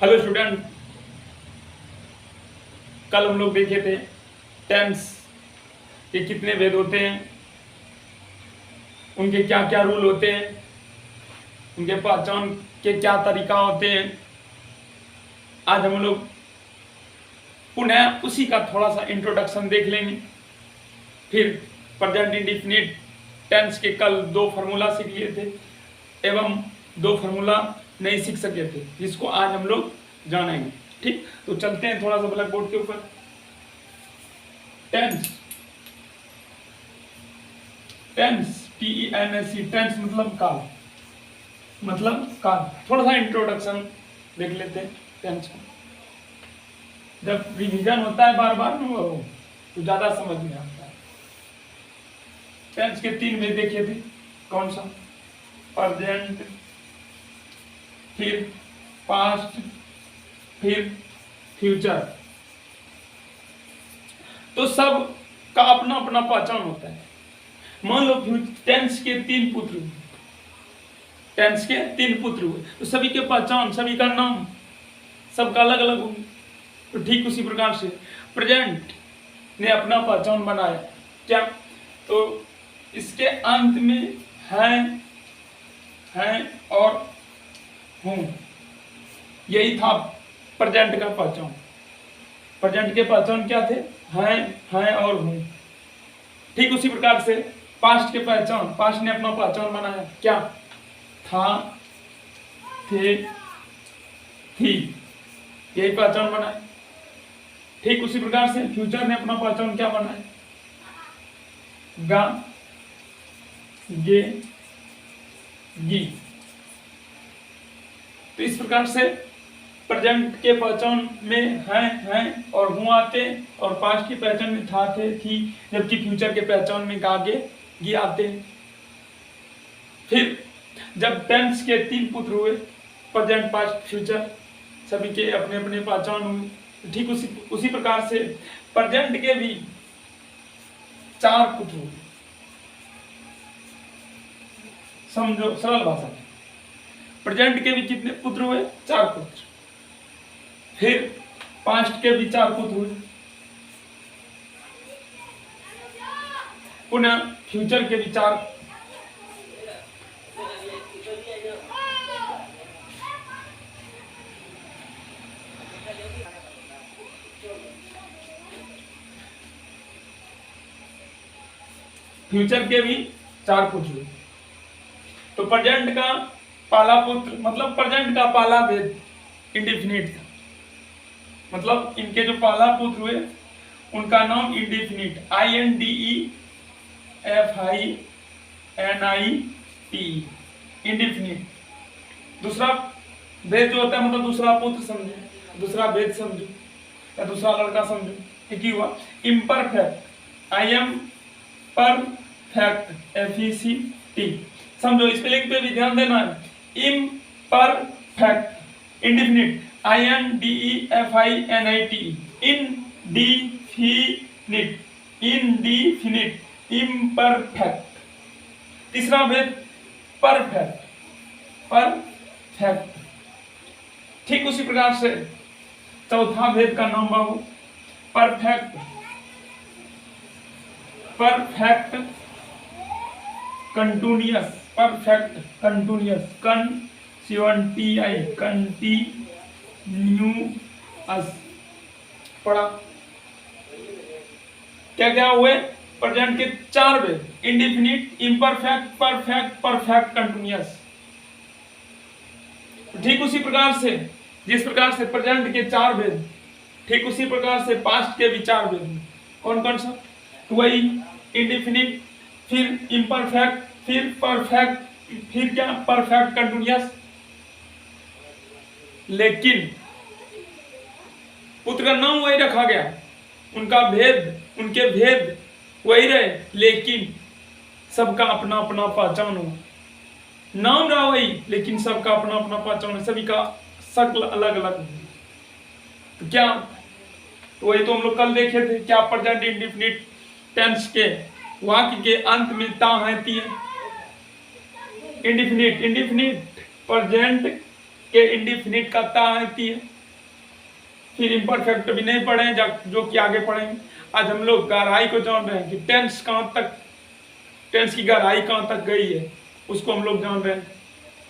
Hello student, कल हम लोग देखे थे टेंस के कितने भेद होते हैं, उनके क्या क्या रूल होते हैं, उनके पहचान के क्या तरीका होते हैं। आज हम लोग पुनः उसी का थोड़ा सा इंट्रोडक्शन देख लेंगे। फिर प्रेजेंट इंडेफिनिट टेंस के कल 2 फार्मूला सीख लिए थे एवं 2 फार्मूला नहीं सीख सके थे, जिसको आज हम लोग जानेंगे। ठीक, तो चलते हैं थोड़ा सा ब्लैक बोर्ड के ऊपर। टेंस, टेंस TENS, टेंस मतलब काल, मतलब काल। थोड़ा सा इंट्रोडक्शन देख लेते हैं टेंस का। जब रिवीजन होता है बार बार में वो तो ज्यादा समझ में आता है। टेंस के 3 में देखे थे, कौन सा? प्रेजेंट, फिर पास्ट, फिर फ्यूचर। तो सब का अपना अपना पहचान होता है। मान लो टेंस के 3 पुत्र हुए, टेंस के 3 पुत्र हुए, तो सभी के पहचान, सभी का नाम सबका अलग अलग होंगे। तो ठीक उसी प्रकार से प्रेजेंट ने अपना पहचान बनाया। क्या? तो इसके अंत में है और हूं, यही था प्रेजेंट का पहचान। प्रेजेंट के पहचान क्या थे? हैं और हूं। ठीक उसी प्रकार से पास्ट के पहचान, पास्ट ने अपना पहचान बनाया। क्या? था, थे, थी, यही पहचान बनाया। ठीक उसी प्रकार से फ्यूचर ने अपना पहचान क्या बनाया? गा, गे, गी। तो इस प्रकार से प्रेजेंट के पहचान में हैं और हूं आते, और पास्ट की पहचान में था, थे, थी, जबकि फ्यूचर के पहचान में गा, गे, गी आते हैं। फिर जब टेंस के 3 पुत्र हुए, प्रेजेंट, पास्ट, फ्यूचर, सभी के अपने अपने पहचान हुए। ठीक उसी प्रकार से प्रेजेंट के भी 4 पुत्र हुए। समझो सरल भाषा में, प्रेजेंट के भी कितने पुत्र हुए? 4 पुत्र। फिर पास्ट के भी 4 पुत्र हुए, पुनः फ्यूचर के भी 4। फ्यूचर के भी 4 पुत्र हुए। तो प्रेजेंट का पहला पुत्र, मतलब प्रेजेंट का पहला भेद इंडेफिनिट था। मतलब इनके जो पहला पुत्र हुए उनका नाम इंडेफिनिट, INDEFINIT, इंडेफिनिट। दूसरा भेद जो होता है, मतलब दूसरा पुत्र समझो, दूसरा भेद समझो, या दूसरा लड़का समझो, एक ही हुआ इम्परफेक्ट, IM परफेक्ट, FECT। समझो, स्पेलिंग पे भी ध्यान देना है। Imperfect indefinite, INDEFINIT, indefinite, indefinite, imperfect. तीसरा भेद परफेक्ट, परफेक्ट। ठीक उसी प्रकार से चौथा भेद का नाम बाबू perfect, perfect continuous, perfect continuous, continuous, पढ़ा। क्या क्या हुए? प्रेजेंट के 4 भेद, indefinite, imperfect, perfect, perfect continuous. ठीक उसी प्रकार से जिस प्रकार से प्रेजेंट के 4 भेद, ठीक उसी प्रकार से पास्ट के भी 4 भेद। कौन कौन सा? तो वही इंडेफिनिट, फिर इम्परफेक्ट, फिर परफेक्ट, फिर क्या? Perfect continuous. लेकिन पुत्र का नाम वही रखा गया, उनका भेद, उनके भेद वही रहे, लेकिन सबका अपना अपना पहचान हो। नाम रहा वही, लेकिन सबका अपना अपना पहचान है, सभी का शक्ल अलग अलग। तो क्या? तो वही तो हम लोग कल देखे थे। क्या? प्रेजेंट इंडेफिनिट टेंस के वाक्य के अंत में ता है, ती है। इंडेफिनिट, इंडेफिनिट प्रेजेंट के इंडिफिनिट का ता आती है। फिर इम्परफेक्ट भी नहीं पढ़े जो कि आगे पढ़ेंगे। आज हम लोग गहराई को जान रहे हैं कि टेंस कहाँ तक, टेंस की गहराई कहाँ तक गई है उसको हम लोग जान रहे हैं,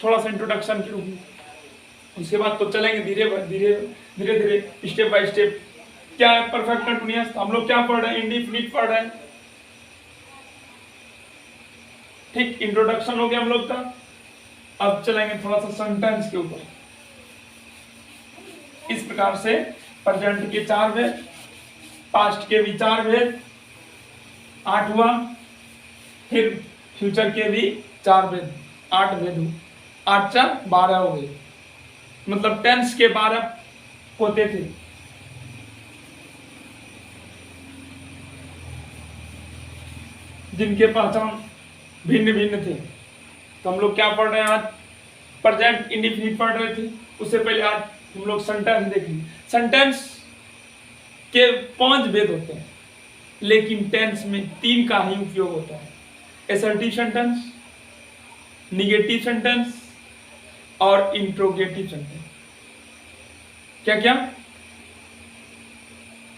थोड़ा सा इंट्रोडक्शन के रूप में। उसके बाद तो चलेंगे धीरे धीरे स्टेप बाय स्टेप। क्या है परफेक्ट कंटिन्यूअस? हम लोग क्या पढ़ रहे हैं? इंडिफिनिट पढ़ रहे हैं। ठीक, इंट्रोडक्शन हो गया हम लोग का। अब चलेंगे थोड़ा सा सेंटेंस के ऊपर। इस प्रकार से प्रेजेंट के 4 भेद, पास्ट के भी 4 भेद, 8 हुआ, फिर फ्यूचर के भी 4 भेद, 8 भेद हुए। 8 4 12 हो गए, मतलब टेंस के 12 होते थे। जिनके पहचान भिन्न भिन्न थे। तो हम लोग क्या पढ़ रहे हैं आज? प्रेजेंट इंडिफिनिट पढ़ रहे थे। उससे पहले आज हम लोग सेंटेंस देखेंगे। सेंटेंस के 5 भेद होते हैं, लेकिन टेंस में 3 का ही उपयोग होता है। असर्टिव सेंटेंस, निगेटिव सेंटेंस और इंट्रोगेटिव सेंटेंस। क्या क्या?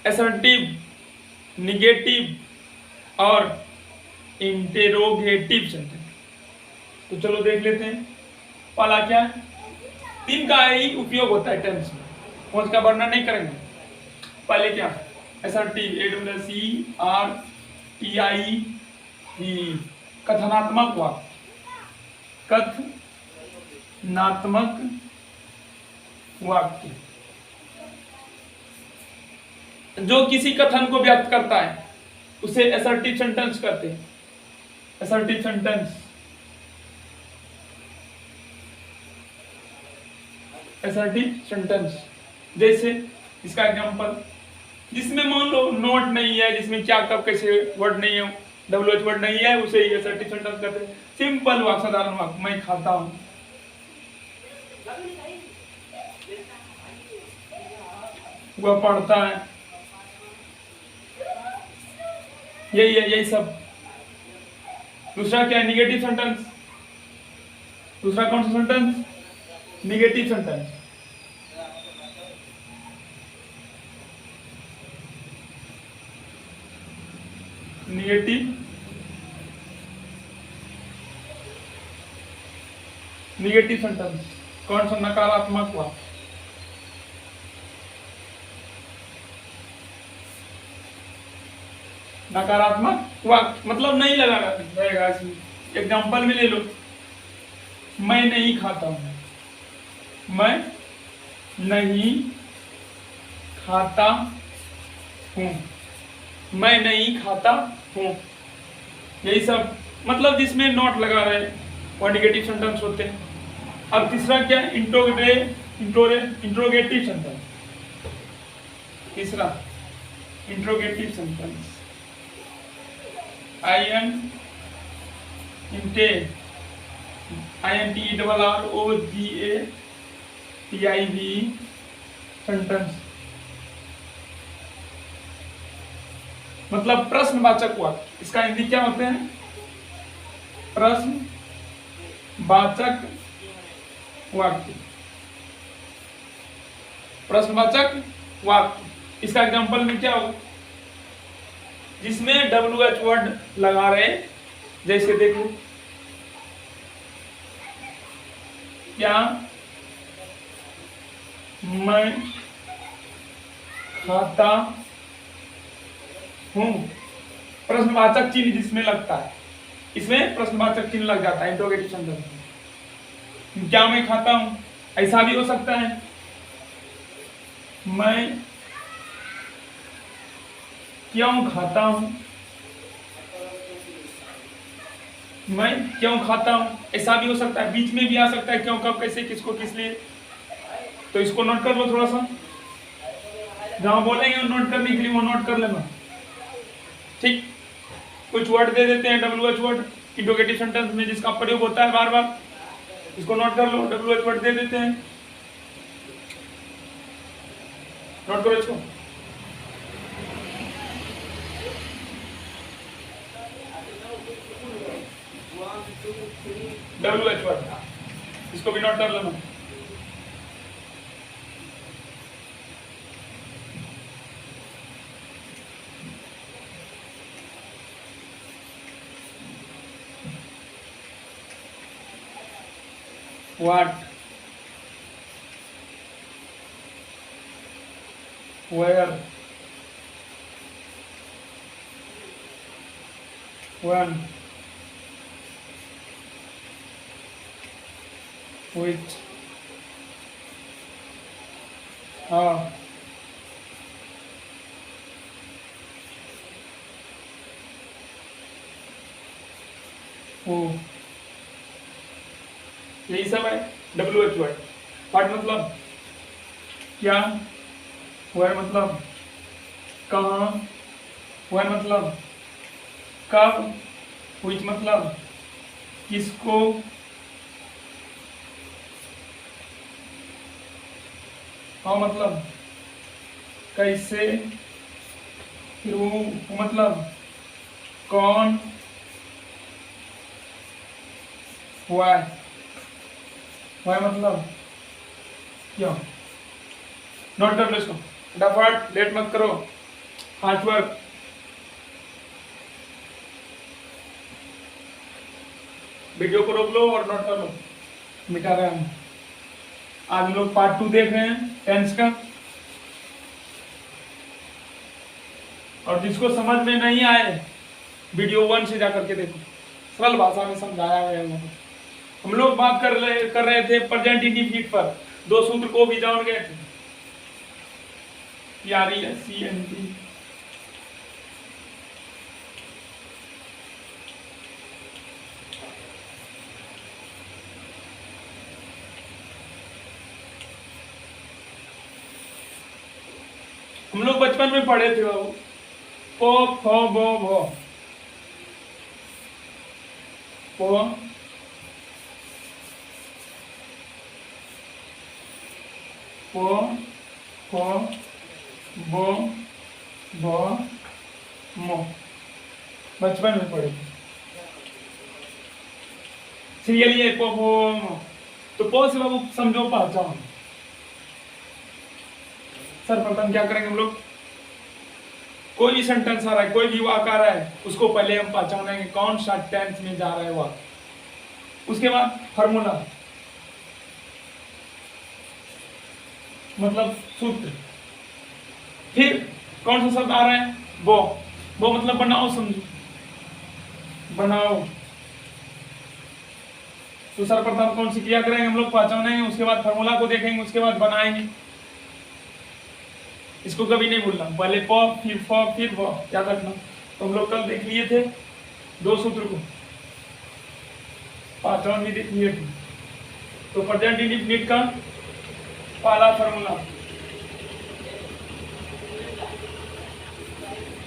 असर्टिव, निगेटिव और इंटेरोगेटिव सेंटेंस। तो चलो देख लेते हैं। पहला क्या है? 3 का ही उपयोग होता है टेंस में, 5 का वर्णन नहीं करेंगे। पहले क्या? असर्टिव, ASSERTIV, कथनात्मक वाक्य। कथनात्मक वाक्य जो किसी कथन को व्यक्त करता है उसे असर्टिव सेंटेंस कहते हैं। Assertive sentence, assertive sentence. जैसे इसका एग्जांपल, जिसमें मान लो नोट नहीं है, जिसमें क्या कब कैसे वर्ड नहीं है, WH वर्ड नहीं है, उसे ही असर्टिव सेंटेंस कहते हैं। सिंपल वाक्य, साधारण वाक्य, मैं खाता हूं, वह पढ़ता है, यही है, यही सब। दूसरा क्या है? Negative sentence. दूसरा कौन सा sentence? Negative sentence. Negative sentence कौन सा? नकारात्मक वाक्य। नकारात्मक वाक्य मतलब नहीं लगा रहेगा इसमें। एग्जाम्पल में ले लो, मैं नहीं खाता हूं, मैं नहीं खाता हूं, मैं नहीं खाता हूं, यही सब। मतलब जिसमें नॉट लगा रहे वो नेगेटिव सेंटेंस होते हैं। अब तीसरा क्या है? Interrogative sentence. तीसरा इंट्रोगेटिव सेंटेंस, INTRROGATIV सेंटेंस, मतलब प्रश्नवाचक वाक्य। इसका हिंदी क्या होते हैं? प्रश्नवाचक वाक्य। प्रश्नवाचक वाक्य। इसका एग्जांपल में क्या हो? जिसमें WH वर्ड लगा रहे, जैसे देखो, क्या मैं खाता हूं? प्रश्नवाचक चिन्ह जिसमें लगता है, इसमें प्रश्नवाचक चिन्ह लग जाता है इंट्रोगेटिव सेंटेंस में। क्या मैं खाता हूं? ऐसा भी हो सकता है, मैं क्यों खाता हूं? मैं क्यों खाता हूं? ऐसा भी हो सकता है। बीच में भी आ सकता है, क्यों, कब, कैसे, किसको, किस लिए। तो इसको नोट कर लो थोड़ा सा, जहां बोलेंगे नोट करने के लिए वो नोट कर लेना। ठीक, कुछ वर्ड दे देते हैं WH वर्ड इंट्रोगेटिव सेंटेंस में जिसका प्रयोग होता है बार बार, इसको नोट कर लो। WH वर्ड दे देते हैं, नोट करो इसको। WH वर्ड, इसको भी नोट कर लेना। What, where, when, which, how, who, यही सब है WH वर्ड। व्हाट मतलब क्या, वेयर मतलब कहाँ, व्हेन मतलब कब, व्हिच मतलब किसको, हाउ मतलब कैसे, फिर हु मतलब कौन, व्हाई, व्हाई मतलब क्यों। नोट कर लो इसको फटाफट, लेट मत करो, फास्ट वर्क। वीडियो को रोक लो और नोट कर लो, मिटा रहे हैं हम। आज हम लोग पार्ट 2 देख रहे हैं टेंस का, और जिसको समझ में नहीं आए वीडियो 1 से जाकर के देखो, सरल भाषा में समझाया गया है। हम लोग बात कर रहे थे प्रेजेंट इंडिफिनिट पर, 2 सूत्र को भी जान गए थे, PRESENT, हम लोग बचपन में पढ़े थे बाबू, पो फो बो भो, पो पो फो बो भो मो, बचपन में पढ़े थे। सीरियल ये पो फो मो, तो पो से बाबू समझो पहचान। सर्वप्रथम क्या करेंगे हम लोग, कोई भी सेंटेंस आ रहा है, कोई भी वाक्य आ रहा है, उसको पहले हम पहचानेंगे कौन सा टेंस में जा रहा है वाक्य। उसके बाद फॉर्मूला मतलब सूत्र, फिर कौन सा शब्द आ रहा है, वो मतलब बनाओ, समझो, बनाओ। तो सर्वप्रथम कौन सी क्रिया करेंगे हम लोग, पहचानेंगे, उसके बाद फॉर्मूला को देखेंगे, उसके बाद बनाएंगे। इसको कभी नहीं भूलना, पहले प फिर फ फिर व, याद रखना। तो हम लोग कल देख लिए थे 2 सूत्र को, पहचान भी देख लिए थे। तो प्रेजेंट इंडिफिनिट का पहला फॉर्मूला,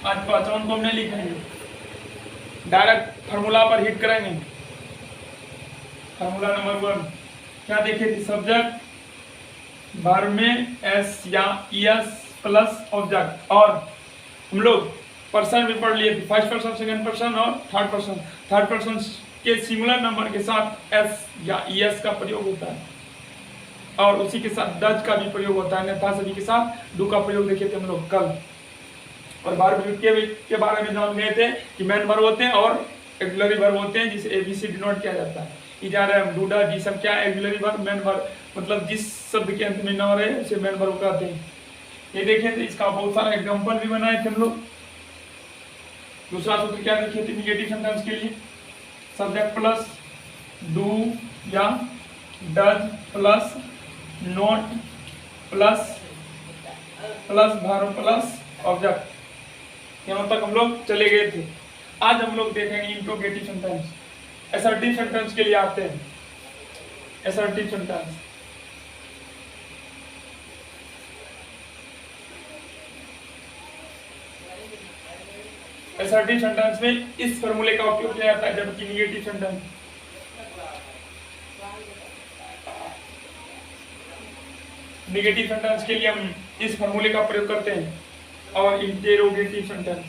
आज पहचान को हमने लिखेंगे, डायरेक्ट फॉर्मूला पर हिट करेंगे। फॉर्मूला नंबर 1 क्या देखे थे, सब्जेक्ट वर्ब में एस या ईएस प्लस ऑब्जेक्ट, और हम लोग पर्सन भी पढ़ लिए थे, फर्स्ट पर्सन, सेकंड पर्सन और थर्ड पर्सन। थर्ड पर्सन के सिंगुलर नंबर के साथ एस या ईएस का प्रयोग होता है, और उसी के साथ डज का भी प्रयोग होता है, अन्यथा सभी के साथ डू का प्रयोग देखे थे हम लोग कल। और वर्ब के बारे में जान गए थे कि मेन वर्ब होते हैं और एक्सिलरी वर्ब होते हैं, जिसे एबीसी डिनोट किया जाता है। इजारा, डूडा, जी सब क्या है, एक्सिलरी वर्ब, मेन वर्ब, मतलब जिस शब्द के अंत में न रहे उसे मेन वर्ब कहते हैं। ये देखे थे, इसका बहुत सारा एग्जांपल भी बनाए थे हम लोग। दूसरा सूत्र क्या देखे थे निगेटिव सेंटेंस के लिए, सब्जेक्ट प्लस डू या does plus not plus verb plus object. यहाँ तक हम लोग चले गए थे। आज हम लोग देखेंगे इंट्रोगेटिव सेंटेंस। असर्टिव सेंटेंस के लिए आते हैं। असर्टिव सेंटेंस, असर्टिव सेंटेंस में इस फॉर्मूले का उपयोग किया जाता है, जबकि निगेटिव सेंटेंस के लिए हम इस फॉर्मूले का प्रयोग करते हैं। और इंटेरोगेटिव सेंटेंस,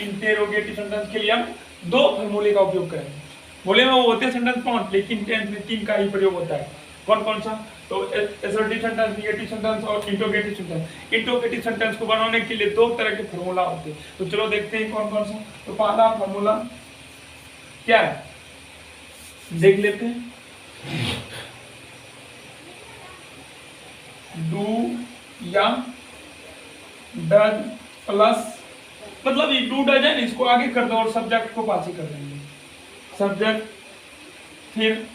इंटेरोगेटिव सेंटेंस के लिए हम 2 फॉर्मूले का उपयोग करेंगे। बोले में वो होते सेंटेंस 5, लेकिन टेंस में 3 का ही प्रयोग होता है। कौन कौन सा? तो असर्टिव सेंटेंस, निगेटिव सेंटेंस और इंट्रोगेटिव सेंटेंस। इंट्रोगेटिव सेंटेंस को बनाने के लिए दो तरह के फार्मूला होते हैं, तो चलो देखते हैं कौन कौन सा। तो पहला फार्मूला क्या है, देख लेते हैं। डू या डज प्लस, मतलब ये डू डज है, इसको आगे कर दो और सब्जेक्ट को पास ही कर देंगे, सब्जेक्ट। फिर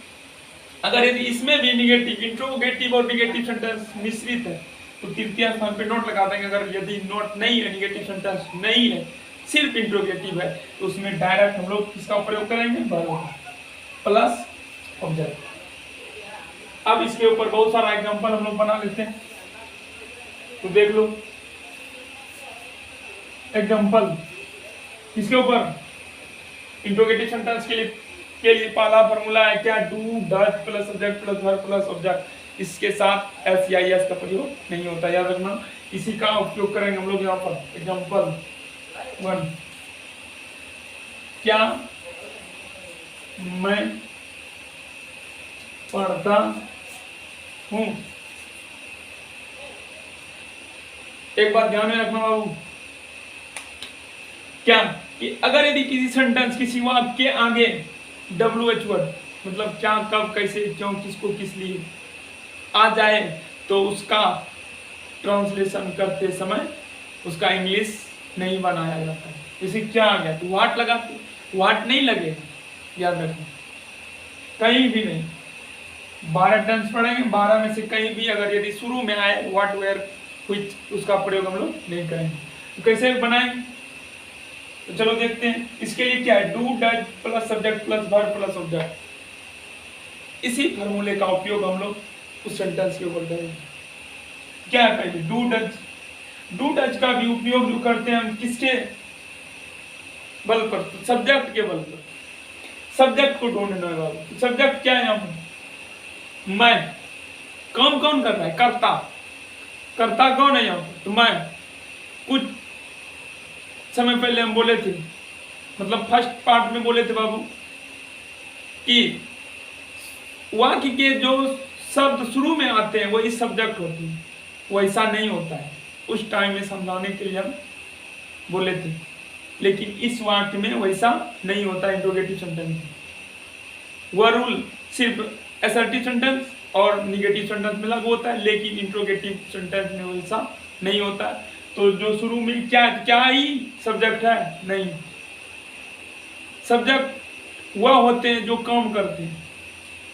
अगर यदि इसमें भी निगेटिव, इंट्रोगेटिव और निगेटिव सेंटेंस मिश्रित है तो तृतीय स्थान पे नोट लगा देंगे। अगर यदि नोट नहीं है, निगेटिव सेंटेंस नहीं है, सिर्फ इंट्रोगेटिव है, तो उसमें डायरेक्ट हम लोग किसका प्रयोग करेंगे, वर्ब प्लस ऑब्जेक्ट। अब इसके ऊपर बहुत सारा एग्जांपल हम लोग बना लेते हैं, तो देख लो एग्जांपल इसके ऊपर। इंट्रोगेटिव सेंटेंस के लिए पहला फॉर्मूला है क्या, do does plus subject plus verb plus object. इसके साथ एस या एस का प्रयोग नहीं होता, याद रखना। इसी का उपयोग करेंगे हम लोग यहाँ पर। एग्जांपल 1, क्या मैं पढ़ता हूँ। एक बात ध्यान में रखना बाबू, क्या कि अगर यदि किसी सेंटेंस, किसी वाक्य के आगे WH वर्ड, मतलब क्या, कब, कैसे, क्यों, किसको, किस लिए आ जाए, तो उसका ट्रांसलेशन करते समय उसका इंग्लिश नहीं बनाया जाता है। जैसे क्या आ गया, तो व्हाट लगा, व्हाट नहीं लगेगा, याद रखना, कहीं भी नहीं। 12 टेंस पढ़ेंगे, 12 में से कहीं भी अगर यदि शुरू में आए व्हाट, वेयर, व्हिच, उसका प्रयोग हम लोग नहीं करेंगे। तो कैसे बनाएंगे, तो चलो देखते हैं। इसके लिए क्या है, do does plus subject plus verb plus object. इसी फार्मूले का उपयोग हम लोग उस सेंटेंस के ऊपर करेंगे। क्या है, पहले डू डज। डू डज का भी उपयोग जो करते हैं हम किसके बल पर, सब्जेक्ट के बल पर। सब्जेक्ट को ढूंढना है बाबू। सब्जेक्ट क्या है यहाँ पर, मैं। काम कौन कर रहा है, कर्ता। कर्ता कौन है यहाँ पर, तो मैं। कुछ समय पहले हम बोले थे, मतलब फर्स्ट पार्ट में बोले थे बाबू, कि वाक्य के जो शब्द शुरू में आते हैं वही सब्जेक्ट होते हैं, वैसा नहीं होता है। उस टाइम में समझाने के लिए हम बोले थे, लेकिन इस वाक्य में वैसा नहीं होता। इंट्रोगेटिव सेंटेंस वह रूल सिर्फ असर्टिव सेंटेंस और निगेटिव सेंटेंस में लागू होता है, लेकिन इंट्रोगेटिव सेंटेंस में वैसा नहीं होता है। तो जो शुरू में क्या ही सब्जेक्ट है, नहीं। सब्जेक्ट वह होते हैं जो काम करते हैं।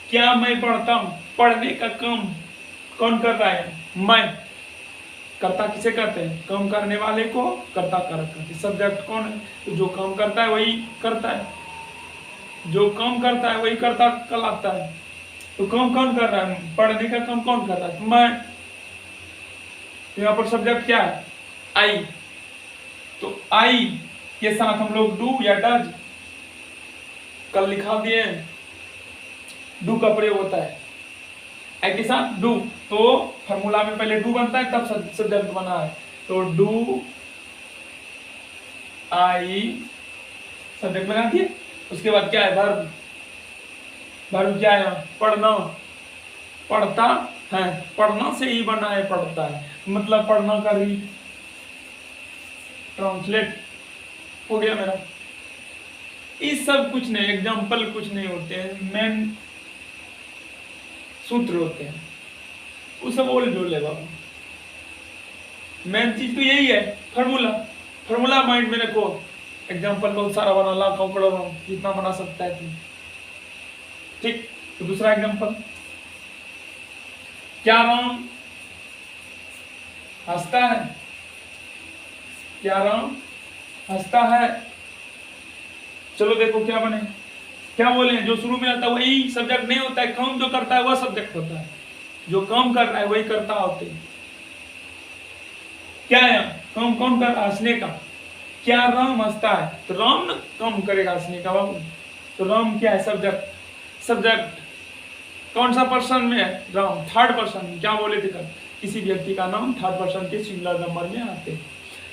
क्या मैं पढ़ता हूँ, पढ़ने का काम कौन कर रहा है, मैं। कर्ता किसे कहते हैं, काम करने वाले को कर्ता कहते हैं। सब्जेक्ट कौन है, तो जो काम करता है वही करता है, जो काम करता है वही कर्ता कहलाता है। तो काम कौन कर रहा है, पढ़ने का काम कौन कर रहा है, मैं। तो यहाँ पर सब्जेक्ट क्या है, आई। तो आई के साथ हम लोग डू या डज कल लिखा दिए, डू का प्रयोग होता है आई के साथ डू। तो फॉर्मूला में पहले डू बनता है, तब सब्जेक्ट बना है। तो डू आई सब्जेक्ट बना दिए। उसके बाद क्या है, वर्ब। वर्ब क्या है, पढ़ना। पढ़ता है, पढ़ना से ही बना है पढ़ता है, मतलब पढ़ना का री ट्रांसलेट हो गया मेरा। इस सब कुछ नहीं, एग्जाम्पल कुछ नहीं होते हैं, मेन सूत्र होते हैं, वो सब बोल जो ले बाबू। मेन चीज तो यही है, फार्मूला। फार्मूला माइंड में रखो। एग्जाम्पल बहुत सारा बना, लाखों करोड़ों जितना बना सकता है तू, ठीक। तो दूसरा एग्जाम्पल, क्या राम हंसता है, क्या राम हंसता है। चलो देखो क्या बने, क्या बोले, जो शुरू में आता है वही सब्जेक्ट नहीं होता है, काम जो करता है वह सब्जेक्ट होता है, जो काम कर रहा है वही करता होते हैं। क्या है, काम कौन कर, हंसने का। क्या राम हंसता है, तो राम न काम करेगा हंसने का बाबू। तो राम क्या है, सब्जेक्ट। सब्जेक्ट कौन सा पर्सन में है, राम। थर्ड पर्सन में, क्या बोले थे कल, किसी व्यक्ति का नाम थर्ड पर्सन के सिंगुलर नंबर में आते हैं।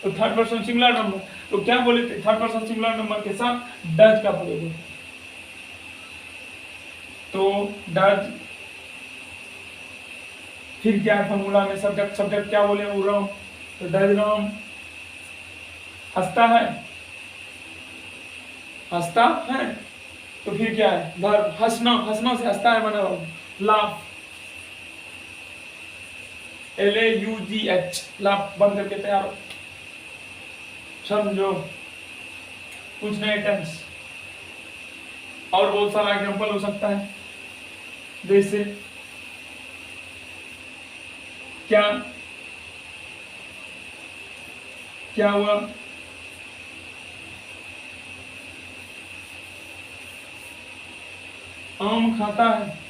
तो थर्ड पर्सन सिंगुलर नंबर, तो क्या बोले थे, थर्ड पर्सन सिंगुलर नंबर के साथ डज का प्रयोग होता है। तो डज फिर क्या है फॉर्मूला में, सब्जेक्ट सब्जेक्ट क्या बोले वो राम, तो डज राम हंसता है, हंसता है, तो फिर क्या है वर्ब, हंसना, हंसना से हंसता है बना लाफ, LAUGH, लाफ बंद करके तैयार, समझो कुछ नए टेंस। और बहुत सारा एग्जांपल हो सकता है, जैसे क्या क्या हुआ, आम खाता है,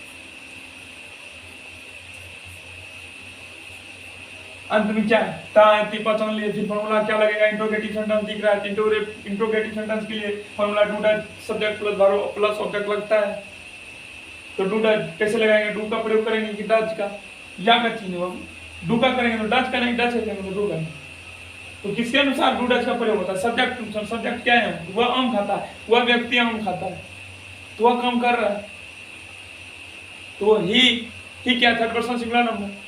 अंत में क्या है पहचान लिए, फिर फॉर्मूला क्या लगेगा, इंट्रोगेटिव सेंटेंस दिख रहा है, इंट्रोगेटिव सेंटेंस के लिए formula do does subject plus verb plus object लगता है, तो डू डज कैसे लगाएंगे, डू का प्रयोग करेंगे कि डज का, या का चिन्ह बाबू, डू का करेंगे तो डज का नहीं, डज करेंगे तो डू का नहीं, तो किसके अनुसार डू डज का प्रयोग होता है, सब्जेक्ट, सब्जेक्ट क्या है, वह आम खाता है, वह व्यक्ति आम खाता है, तो वह काम कर रहा है, तो ही क्या थर्ड पर्सन सिंगुलर नंबर,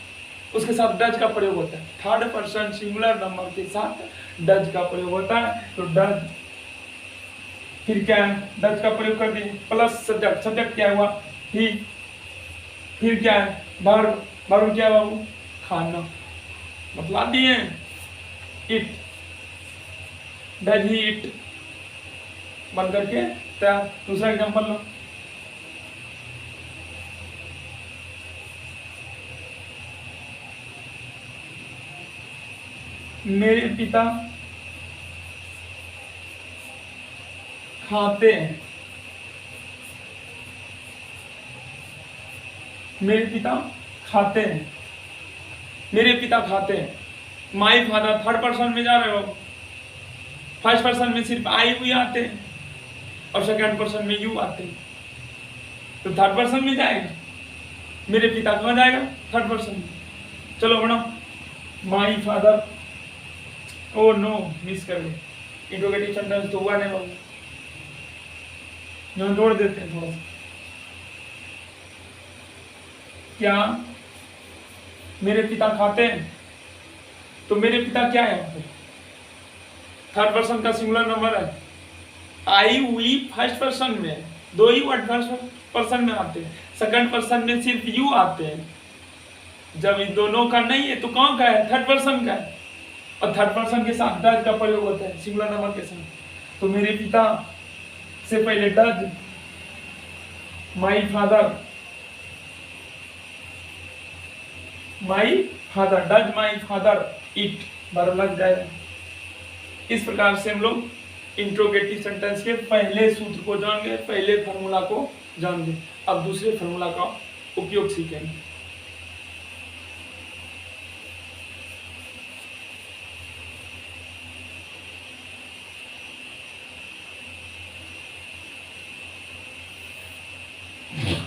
उसके साथ डज का प्रयोग होता है, थर्ड पर्सन सिंगुलर नंबर के साथ डज का प्रयोग होता है, तो डज, फिर क्या है डज का प्रयोग कर दिए प्लस सब्जेक्ट, सब्जेक्ट क्या हुआ ही, फिर क्या है वर्ब, वर्ब क्या बाबू खाना, बतला दिए इट, डज ही इट, बंद करके तैयार। दूसरा एग्जांपल लो, मेरे पिता खाते हैं, मेरे पिता खाते हैं, मेरे पिता खाते हैं, माई फादर थर्ड पर्सन में जा रहे हो, फर्स्ट पर्सन में सिर्फ आई हुई आते हैं और सेकंड पर्सन में यू आते हैं, तो थर्ड पर्सन में जाएगा, मेरे पिता कहाँ जाएगा थर्ड पर्सन में, चलो बनाओ my father, oh no miss कर गए, इंट्रोगेटिव सेंटेंस तो हुआ नहीं बाबू, जो जोड़ देते हैं थोड़ा सा, क्या मेरे पिता खाते हैं, तो मेरे पिता क्या है, थर्ड पर्सन का सिंगुलर नंबर है, आई हुई फर्स्ट पर्सन में, दो ही वर्ड फर्स्ट पर्सन में आते हैं, सेकंड पर्सन में सिर्फ यू आते हैं, जब इन दोनों का नहीं है तो कौन का है, थर्ड पर्सन का है, और थर्ड पर्सन के साथ डज का प्रयोग होता है सिंगुलर नंबर के साथ, तो मेरे पिता से पहले does, my father, my father, does my father it, verb लग जाएगा। इस प्रकार से हम लोग इंट्रोगेटिव सेंटेंस के पहले सूत्र को जान गए, पहले फॉर्मूला को जान गए, अब दूसरे फॉर्मूला का उपयोग सीखेंगे।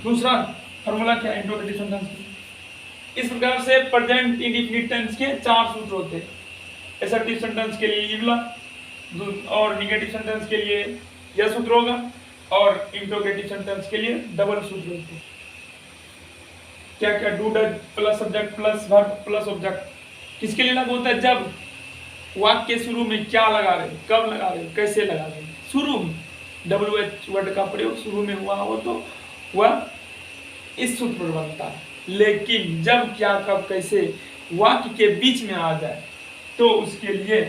दूसरा फॉर्मूला क्या है इंट्रोगेटिव सेंटेंस की, इस प्रकार से प्रेजेंट इंडेफिनिट टेंस के चार सूत्र होते हैं, असर्टिव सेंटेंस के लिए ये वाला, और नेगेटिव सेंटेंस के लिए यह सूत्र होगा, और इंट्रोगेटिव सेंटेंस के लिए डबल सूत्र होते हैं। क्या क्या, do does plus subject plus verb plus object किसके लिए लागू होता है, जब वाक्य के शुरू में क्या लगा रहे, कब लगा रहे, कैसे लगा रहे, शुरू में WH वर्ड का प्रयोग शुरू में हुआ हो तो वह इस सूत्र पर बनता है, लेकिन जब क्या कब कैसे वाक्य के बीच में आ जाए तो उसके लिए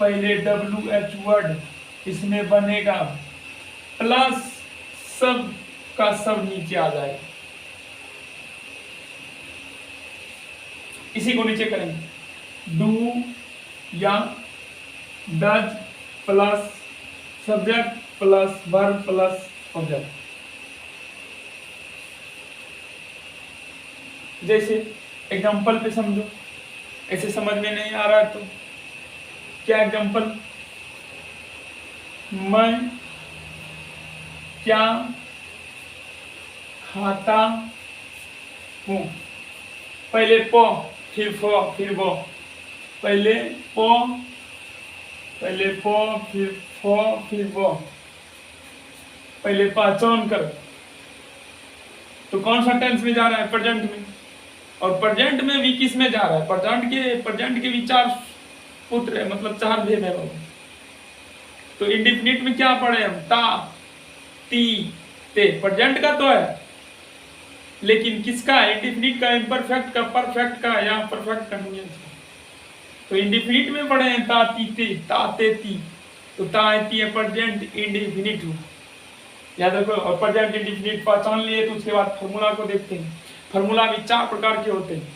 पहले WH वर्ड इसमें बनेगा प्लस सब का सब नीचे आ जाएगा, इसी को नीचे करेंगे, डू या does plus subject plus verb plus object. जैसे एग्जांपल पे समझो, ऐसे समझ में नहीं आ रहा तो क्या एग्जांपल, मैं क्या खाता हूँ, पहले प फिर फ फिर ब, पहले प फिर फ फिर ब, पहले पहचान कर, तो कौन सा टेंस में जा रहा है, प्रेजेंट में, और प्रेजेंट में भी किस में जा रहा है, प्रेजेंट के भी 4 पुत्र है, मतलब 4 भेद है बाबू। तो इंडिफिनिट में क्या पढ़े हम, ता, ती, ते, प्रेजेंट का तो है, लेकिन किसका है, इंडिफिनिट का, इम्परफेक्ट का, परफेक्ट का या परफेक्ट का नहीं है। तो इंडिफिनिट में पढ़े हैं ता, ती, ते, ता, ते, ती। तो ता, ती है प्रेजेंट इंडिफिनिट हुआ, याद रखो। और प्रेजेंट इंडिफिनिट पहचान लिए, तो उसके बाद फॉर्मूला को देखते हैं। फॉर्मूला भी 4 प्रकार के होते हैं,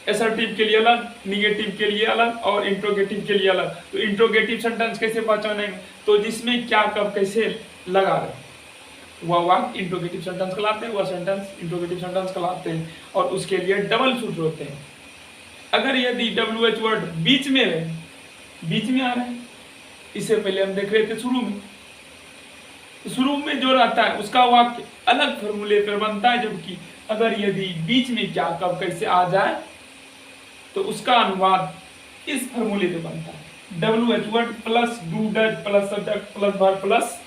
असर्टिव के लिए अलग, निगेटिव के लिए अलग और इंट्रोगेटिव के लिए अलग। तो इंट्रोगेटिव सेंटेंस कैसे पहचानेंगे, तो जिसमें क्या कब कैसे लगा रहे, वह वाक्य इंट्रोगेटिव सेंटेंस कहलाते हैं, वह सेंटेंस इंट्रोगेटिव सेंटेंस कहलाते हैं। और उसके लिए डबल सूत्र होते हैं। अगर यदि WH वर्ड बीच में है, बीच में आ रहा है, इससे पहले हम देख रहे थे शुरू में, तो शुरू में जो रहता है उसका वाक्य अलग फॉर्मूले पर बनता है, जबकि अगर यदि बीच में क्या कब कैसे आ जाए तो उसका अनुवाद इस फॉर्मूले पे बनता है, WH word plus do does plus subject plus verb plus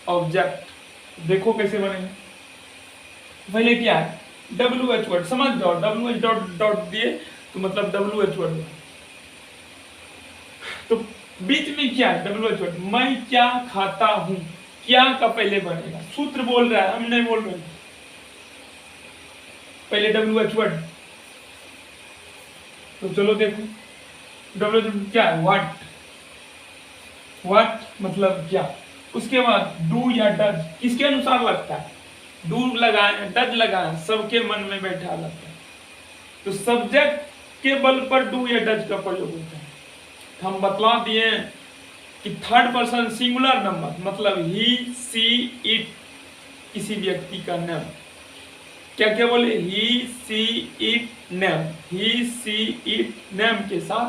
object. देखो कैसे बनेगा। पहले क्या है, WH वर्ड समझ जाओ, WH डॉट डॉट दिए तो मतलब WH वर्ड। तो बीच में क्या है, WH वर्ड, मैं क्या खाता हूं, क्या का पहले बनेगा, सूत्र बोल रहा है, हम नहीं बोल रहे। पहले WH वर्ड, तो चलो देखो WH क्या है, व्हाट मतलब क्या। उसके बाद डू या डज किसके अनुसार लगता है, डू लगाए डज लगाए, सबके मन में बैठा लगता है। तो सब्जेक्ट के बल पर डू या डज का प्रयोग होता है। हम बतला दिए कि थर्ड पर्सन सिंगुलर नंबर मतलब ही सी इट, किसी व्यक्ति का नाम, क्या क्या बोले, he see it name, he see it name के साथ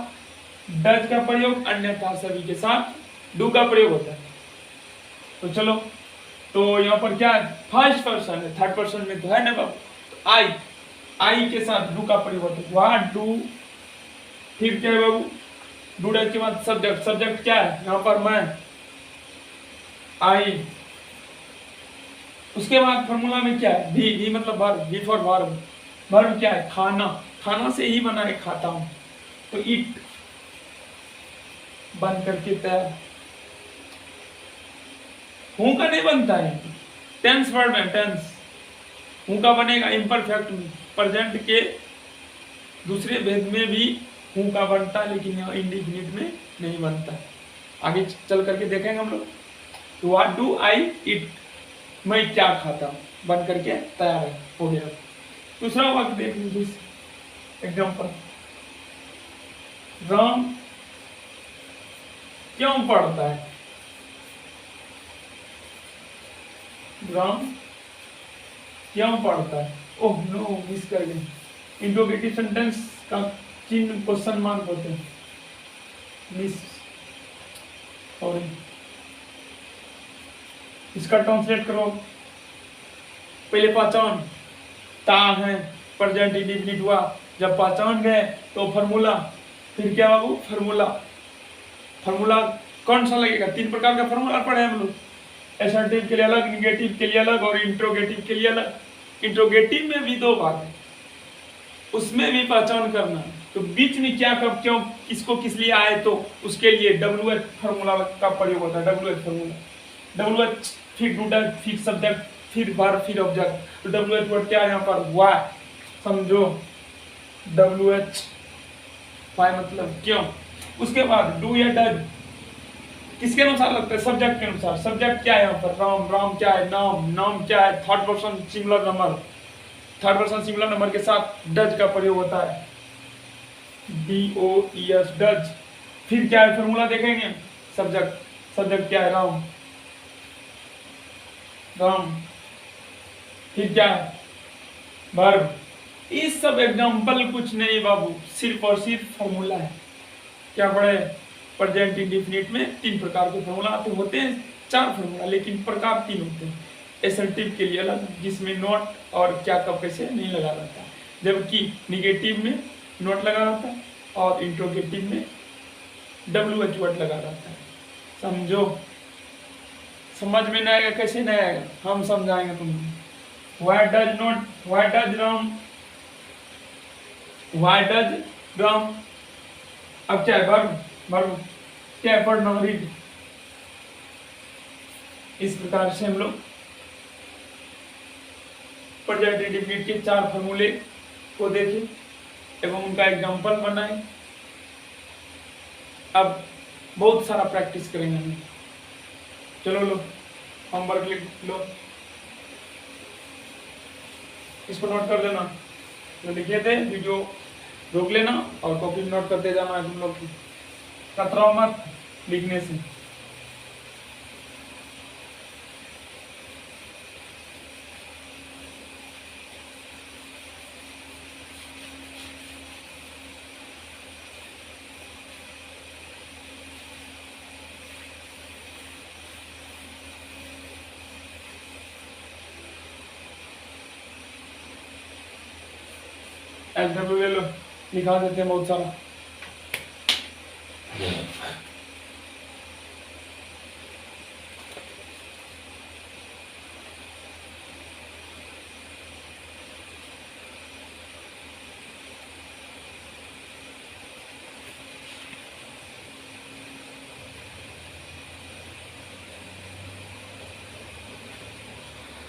डज का प्रयोग, अन्यथा सभी के साथ डू का प्रयोग होता है। तो चलो, तो यहाँ पर क्या है, फर्स्ट पर्सन है, थर्ड पर्सन में तो है ना बाबू, तो आई के साथ डू का प्रयोग होता है, व्हाट डू। फिर क्या है बाबू, डू डज के बाद सब्जेक्ट क्या है, यहाँ पर मैं, आई। उसके बाद फॉर्मूला में क्या है, भी मतलब वर्ब, भी फॉर वर्ब। वर्ब क्या है, खाना से ही बना है, खाता हूं। तो इट बन करके तैयार, हूं का नहीं बनता है, टेंस वर्ड में टेंस, हूं का बनेगा इम्परफेक्ट में, प्रेजेंट के दूसरे भेद में भी हूं का बनता है, लेकिन यहाँ इंडिफिनिट में नहीं बनता है। आगे चल करके देखेंगे हम लोग। तो व्हाट डू आई इट, मैं क्या खाता हूं, बन करके तैयार है, हो गया। दूसरा वाक्य देख लीजिए, एग्जाम्पल, राम क्यों पढ़ता है, राम क्यों पढ़ता है, ओह नो मिस कर गए, इंट्रोगेटिव सेंटेंस का चिन्ह क्वेश्चन मार्क होते हैं, मिस, सॉरी। इसका ट्रांसलेट करो, पहले पहचान, ता है प्रेजेंट इंडिफिनिट हुआ, जब पहचान गए तो फॉर्मूला, फिर क्या बाबू, फॉर्मूला कौन सा लगेगा, 3 प्रकार का फॉर्मूला पढ़े हम लोग, असर्टिव के लिए अलग, निगेटिव के लिए अलग और इंट्रोगेटिव के लिए अलग। इंट्रोगेटिव में भी 2 भाग है, उसमें भी पहचान करना, तो बीच में क्या कब क्यों किसको किस लिए आए, तो उसके लिए WH फॉर्मूला का प्रयोग होता है, WH फॉर्मूला, WH फिर डू डज फिर सब्जेक्ट फिर वर्ब फिर ऑब्जेक्ट। तो WH वर्ड क्या है यहाँ पर, वाई, समझो, WH वाई मतलब क्यों। उसके बाद डू या डज किसके अनुसार लगता है, सब्जेक्ट के अनुसार। सब्जेक्ट क्या है यहाँ पर, राम क्या है, नाम क्या है, थर्ड पर्सन सिंगुलर नंबर के साथ डज का प्रयोग होता है, DOES डज। फिर क्या है, फॉर्मूला देखेंगे, सब्जेक्ट क्या है, राम, फिर क्या है, वर्ब। इस सब एग्जाम्पल कुछ नहीं बाबू, सिर्फ और सिर्फ फॉर्मूला है। क्या पढ़े, प्रेजेंट इंडिफिनिट में 3 प्रकार के फॉर्मूला आते होते हैं, 4 फॉर्मूला, लेकिन प्रकार 3 होते हैं। असर्टिव के लिए अलग, जिसमें नॉट और क्या कब कैसे नहीं लगा रहता है, जबकि निगेटिव में नॉट लगा रहता है और इंट्रोगेटिव में WH वर्ड लगा रहता है। समझो, समझ में नहीं आएगा, कैसे नहीं आएगा, हम समझाएंगे तुमको। Why does Ram why does drum, अब क्या है, वर्ब, वर्ब क्या है, पढ़ना, रीड। इस प्रकार से हम लोग प्रेजेंट इंडेफिनिट के 4 फॉर्मूले को देखें एवं उनका एग्जाम्पल बनाएं। अब बहुत सारा प्रैक्टिस करेंगे हम। चलो लो होमवर्क लिख लो, इसको नोट कर देना, जो लिखे थे वीडियो रोक लेना और कॉपी में नोट करते जाना है तुम लोग की, कतराओ मत लिखने से। एल्जब्रा ले लो, लिखा देते हैं बहुत सारा।